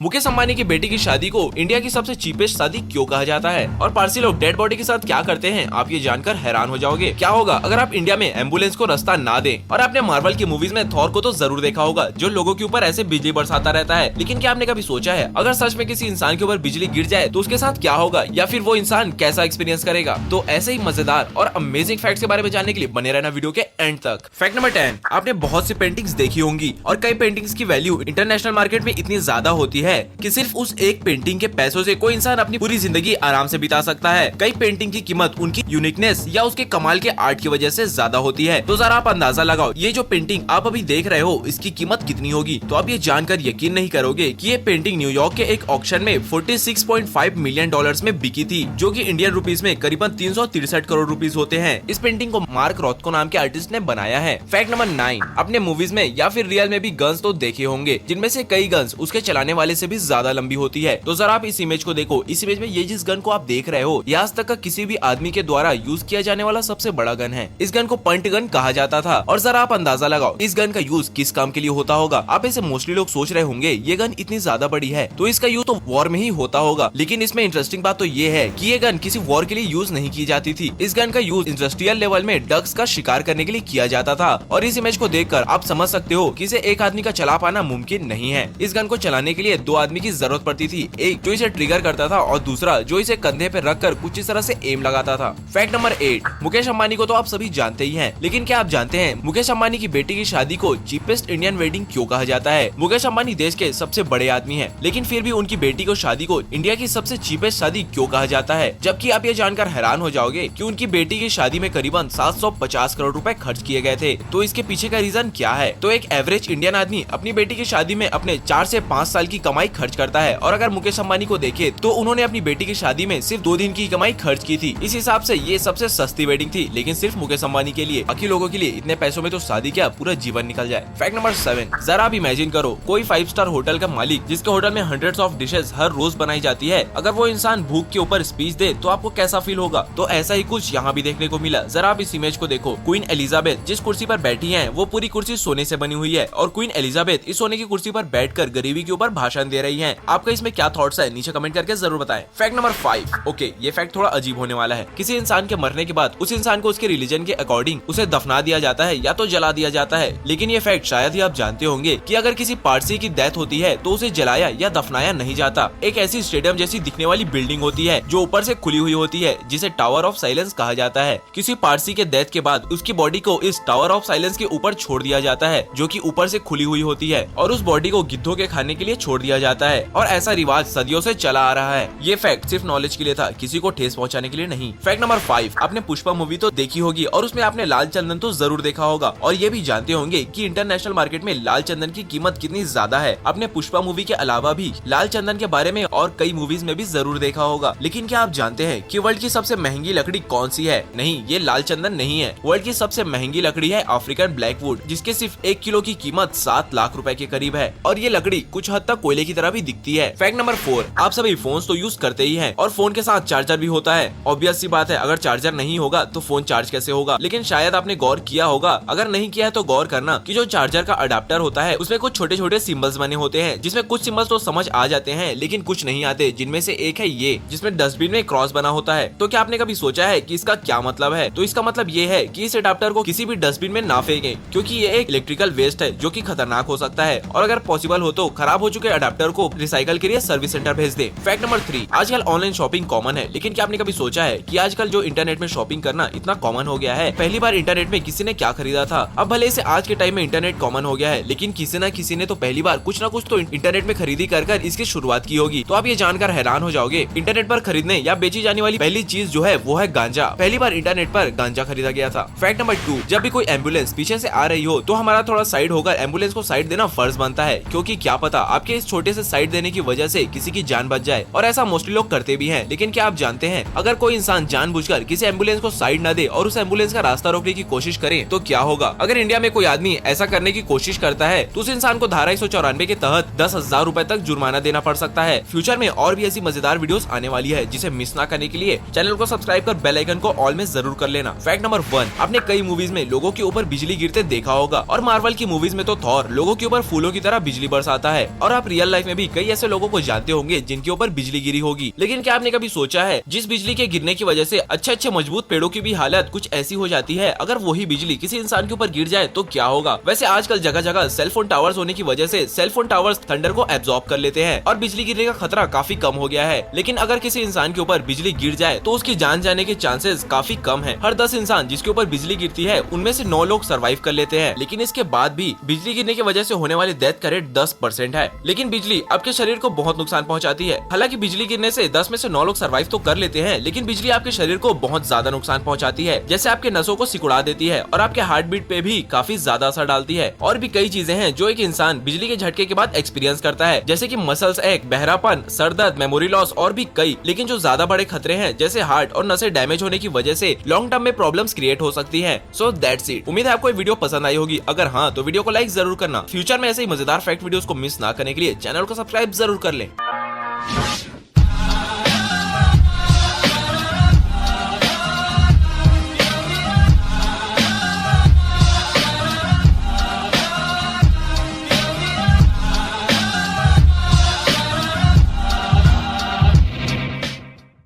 मुकेश अंबानी की बेटी की शादी को इंडिया की सबसे चीपेस्ट शादी क्यों कहा जाता है और पारसी लोग डेड बॉडी के साथ क्या करते हैं, आप ये जानकर हैरान हो जाओगे। क्या होगा अगर आप इंडिया में एम्बुलेंस को रास्ता ना दें। और आपने मार्वल की मूवीज में थॉर को तो जरूर देखा होगा, जो लोगों के ऊपर ऐसे बिजली बरसाता रहता है। लेकिन क्या आपने कभी सोचा है अगर सच में किसी इंसान के ऊपर बिजली गिर जाए तो उसके साथ क्या होगा, या फिर वो इंसान कैसा एक्सपीरियंस करेगा। तो ऐसे ही मजेदार और अमेजिंग फैक्ट्स के बारे में जानने के लिए बने रहना वीडियो के एंड तक। फैक्ट नंबर 10, आपने बहुत सी पेंटिंग्स देखी होंगी और कई पेंटिंग्स की वैल्यू इंटरनेशनल मार्केट में इतनी ज्यादा होती है कि सिर्फ उस एक पेंटिंग के पैसों से कोई इंसान अपनी पूरी जिंदगी आराम से बिता सकता है। कई पेंटिंग की कीमत उनकी यूनिकनेस या उसके कमाल के आर्ट की वजह से ज्यादा होती है। तो जरा आप अंदाजा लगाओ, ये जो पेंटिंग आप अभी देख रहे हो इसकी कीमत कितनी होगी। तो आप ये जानकर यकीन नहीं करोगे कि ये पेंटिंग न्यूयॉर्क के एक ऑक्शन में 46.5 मिलियन डॉलर्स में बिकी थी, जो कि इंडियन रुपीस में करीबन 363 करोड़ रुपीस होते हैं। इस पेंटिंग को मार्क रोथको नाम के आर्टिस्ट ने बनाया है। फैक्ट नंबर 9, अपने मूवीज में या फिर रियल में भी गन्स तो देखे होंगे, जिनमें से कई गन्स उसके चलाने वाले से भी ज्यादा लंबी होती है। तो जरा आप इस इमेज को देखो। इस इमेज में ये जिस गन को आप देख रहे हो, ये आज तक का किसी भी आदमी के द्वारा यूज किया जाने वाला सबसे बड़ा गन है। इस गन को पंट गन कहा जाता था। और जरा आप अंदाजा लगाओ इस गन का यूज किस काम के लिए होता होगा। आप ऐसे मोस्टली लोग सोच रहे होंगे ये गन इतनी ज्यादा बड़ी है तो इसका यूज तो वॉर में ही होता होगा। लेकिन इसमें इंटरेस्टिंग बात तो ये है कि ये गन किसी वॉर के लिए यूज नहीं की जाती थी। इस गन का यूज इंडस्ट्रियल लेवल में डक्स का शिकार करने के लिए किया जाता था। और इस इमेज को देखकर आप समझ सकते हो कि इसे एक आदमी का चला पाना मुमकिन नहीं है। इस गन को चलाने के लिए दो आदमी की जरूरत पड़ती थी, एक जो इसे ट्रिगर करता था और दूसरा जो इसे कंधे पे रखकर कुछ इस तरह से एम लगाता था। फैक्ट नंबर 8, मुकेश अंबानी को तो आप सभी जानते ही हैं, लेकिन क्या आप जानते हैं मुकेश अंबानी की बेटी की शादी को चीपेस्ट इंडियन वेडिंग क्यों कहा जाता है। मुकेश अंबानी देश के सबसे बड़े आदमी हैं, लेकिन फिर भी उनकी बेटी को शादी को इंडिया की सबसे चीपेस्ट शादी क्यों कहा जाता है। जबकि आप ये जानकर हैरान हो जाओगे कि उनकी बेटी की शादी में करीबन 750 करोड़ रुपए खर्च किए गए थे। तो इसके पीछे का रीजन क्या है। तो एक एवरेज इंडियन आदमी अपनी बेटी की शादी में अपने 4 से 5 साल की कमाई खर्च करता है। और अगर मुकेश अंबानी को देखे तो उन्होंने अपनी बेटी की शादी में सिर्फ 2 दिन की कमाई खर्च की थी। इस हिसाब से ये सबसे सस्ती वेडिंग थी, लेकिन सिर्फ मुकेश अंबानी के लिए। बाकी लोगों के लिए इतने पैसों में तो शादी क्या पूरा जीवन निकल जाए। फैक्ट नंबर 7, जरा आप इमेजिन करो कोई 5 स्टार होटल का मालिक जिसके होटल में हंड्रेड्स ऑफ डिशेस हर रोज बनाई जाती है, अगर वो इंसान भूख के ऊपर स्पीच दे तो आपको कैसा फील होगा। तो ऐसा ही कुछ यहाँ भी देखने को मिला। जरा आप इस इमेज को देखो। क्वीन एलिजाबेथ जिस कुर्सी पर बैठी है वो पूरी कुर्सी सोने से बनी हुई है और क्वीन एलिजाबेथ इस सोने की कुर्सी पर बैठकर गरीबी के ऊपर भाषण दे रही है। आपका इसमें क्या थॉट्स है, नीचे कमेंट करके जरूर बताएं। फैक्ट नंबर 5, ओके, ये फैक्ट थोड़ा अजीब होने वाला है। किसी इंसान के मरने के बाद उस इंसान को उसके रिलीजन के अकॉर्डिंग उसे दफना दिया जाता है या तो जला दिया जाता है। लेकिन ये फैक्ट शायद ही आप जानते होंगे कि अगर किसी पारसी की डेथ होती है तो उसे जलाया या दफनाया नहीं जाता। एक ऐसी स्टेडियम जैसी दिखने वाली बिल्डिंग होती है जो ऊपर से खुली हुई होती है, जिसे टावर ऑफ साइलेंस कहा जाता है। किसी पारसी के डेथ के बाद उसकी बॉडी को इस टावर ऑफ साइलेंस के ऊपर छोड़ दिया जाता है, जो कि ऊपर से खुली हुई होती है, और उस बॉडी को गिद्धों के खाने के लिए छोड़ दिया जाता है। और ऐसा रिवाज सदियों से चला आ रहा है। ये फैक्ट सिर्फ नॉलेज के लिए था, किसी को ठेस पहुंचाने के लिए नहीं। फैक्ट नंबर 5, आपने पुष्पा मूवी तो देखी होगी और उसमें आपने लाल चंदन तो जरूर देखा होगा और ये भी जानते होंगे कि इंटरनेशनल मार्केट में लाल चंदन की कीमत कितनी ज्यादा है। आपने पुष्पा मूवी के अलावा भी लाल चंदन के बारे में और कई मूवीज में भी जरूर देखा होगा। लेकिन क्या आप जानते हैं कि वर्ल्ड की सबसे महंगी लकड़ी कौन सी है? नहीं, ये लाल चंदन नहीं है। वर्ल्ड की सबसे महंगी लकड़ी है अफ्रीकन ब्लैकवुड, जिसके सिर्फ 1 किलो की कीमत 7 लाख रुपए के करीब है। और ये लकड़ी कुछ हद तक कोयले की तरह भी दिखती है। फैक्ट नंबर 4, आप सभी फोन तो यूज करते ही हैं और फोन के साथ चार्जर भी होता है। ऑब्वियस सी बात है, अगर चार्जर नहीं होगा तो फोन चार्ज कैसे होगा। लेकिन शायद आपने गौर किया होगा, अगर नहीं किया है तो गौर करना कि जो चार्जर का अडाप्टर होता है उसमें कुछ छोटे छोटे सिंबल्स बने होते हैं, जिसमें कुछ सिंबल्स तो समझ आ जाते हैं लेकिन कुछ नहीं आते। जिनमें से एक है ये, जिसमें डस्टबिन में क्रॉस बना होता है। तो क्या आपने कभी सोचा है कि इसका क्या मतलब है? तो इसका मतलब ये है कि इस अडाप्टर को किसी भी डस्टबिन में ना फेंकें, क्योंकि ये एक इलेक्ट्रिकल वेस्ट है जो कि खतरनाक हो सकता है। और अगर पॉसिबल हो तो खराब हो चुके अडाप्टर को रिसाइकल के लिए सर्विस सेंटर भेज दे। फैक्ट नंबर 3, आजकल ऑनलाइन शॉपिंग कॉमन है, लेकिन क्या आपने कभी सोचा है कि आजकल जो इंटरनेट में शॉपिंग करना इतना कॉमन हो गया है। पहली बार इंटरनेट में किसी ने क्या खरीदा था। अब भले से आज के टाइम में इंटरनेट कॉमन हो गया है, लेकिन किसी न किसी ने तो पहली बार कुछ न कुछ तो इंटरनेट में खरीदी कर इसकी शुरुआत की होगी। तो आप ये जानकर हैरान हो जाओगे, इंटरनेट पर खरीदने या बेची जाने वाली पहली चीज जो है वो है गांजा। पहली बार इंटरनेट पर गांजा खरीदा गया था। फैक्ट नंबर 2, जब भी कोई एम्बुलेंस पीछे से आ रही हो तो हमारा थोड़ा साइड होकर एम्बुलेंस को साइड देना फर्ज बनता है, क्योंकि क्या पता आपके इस छोटे से साइड देने की वजह से किसी की जान बच जाए। और ऐसा मोस्टली लोग करते भी हैं। लेकिन क्या आप जानते हैं अगर कोई इंसान जानबूझकर किसी एम्बुलेंस को साइड न दे और उस एम्बुलेंस का रास्ता रोकने की कोशिश करे तो क्या होगा। अगर इंडिया में कोई आदमी ऐसा करने की कोशिश करता है तो उस इंसान को धारा 194 के तहत 10,000 रुपए तक जुर्माना देना पड़ सकता है। फ्यूचर में और भी ऐसी मजेदार वीडियोस आने वाली है, जिसे मिस ना करने के लिए चैनल को सब्सक्राइब कर बेल आइकन को ऑल में जरूर कर लेना। फैक्ट नंबर 1, आपने कई मूवीज में लोगों के ऊपर बिजली गिरते देखा होगा और मार्वल की मूवीज में तो थॉर लोगों के ऊपर फूलों की तरह बिजली बरसाता है। और आप रियल रियल लाइफ में भी कई ऐसे लोगों को जानते होंगे जिनके ऊपर बिजली गिरी होगी। लेकिन क्या आपने कभी सोचा है जिस बिजली के गिरने की वजह से अच्छे मजबूत पेड़ों की भी हालत कुछ ऐसी हो जाती है, अगर वही बिजली किसी इंसान के ऊपर गिर जाए तो क्या होगा। वैसे आजकल जगह जगह सेलफोन टावर्स होने की वजह से सेलफोन टावर्स थंडर को एब्जॉर्ब कर लेते हैं और बिजली गिरने का खतरा काफी कम हो गया है। लेकिन अगर किसी इंसान के ऊपर बिजली गिर जाए तो उसकी जान जाने के चांसेस काफी कम है। हर 10 इंसान जिसके ऊपर बिजली गिरती है उनमें से 9 लोग सर्वाइव कर लेते हैं। लेकिन इसके बाद भी बिजली गिरने की वजह से होने वाली डेथ का रेट 10% है। लेकिन बिजली आपके शरीर को बहुत नुकसान पहुंचाती है। हालांकि बिजली गिरने से 10 में से 9 लोग सर्वाइव तो कर लेते हैं, लेकिन बिजली आपके शरीर को बहुत ज्यादा नुकसान पहुंचाती है। जैसे आपके नसों को सिकुड़ा देती है और आपके हार्ट बीट पे भी काफी ज्यादा असर डालती है। और भी कई चीजें हैं जो एक इंसान बिजली के झटके के बाद एक्सपीरियंस करता है, जैसे कि मसल्स एक, बहरापन, सर दर्द, मेमोरी लॉस और भी कई। लेकिन जो ज्यादा बड़े खतरे हैं जैसे हार्ट और नसें डैमेज होने की वजह से लॉन्ग टर्म में प्रॉब्लम्स क्रिएट हो सकती है। So that's it. उम्मीद है आपको ये वीडियो पसंद आई होगी। अगर हाँ तो वीडियो को लाइक जरूर करना। फ्यूचर में ऐसे ही मजेदार फैक्ट वीडियोस को मिस ना करने के लिए चैनल को सब्सक्राइब जरूर कर लें।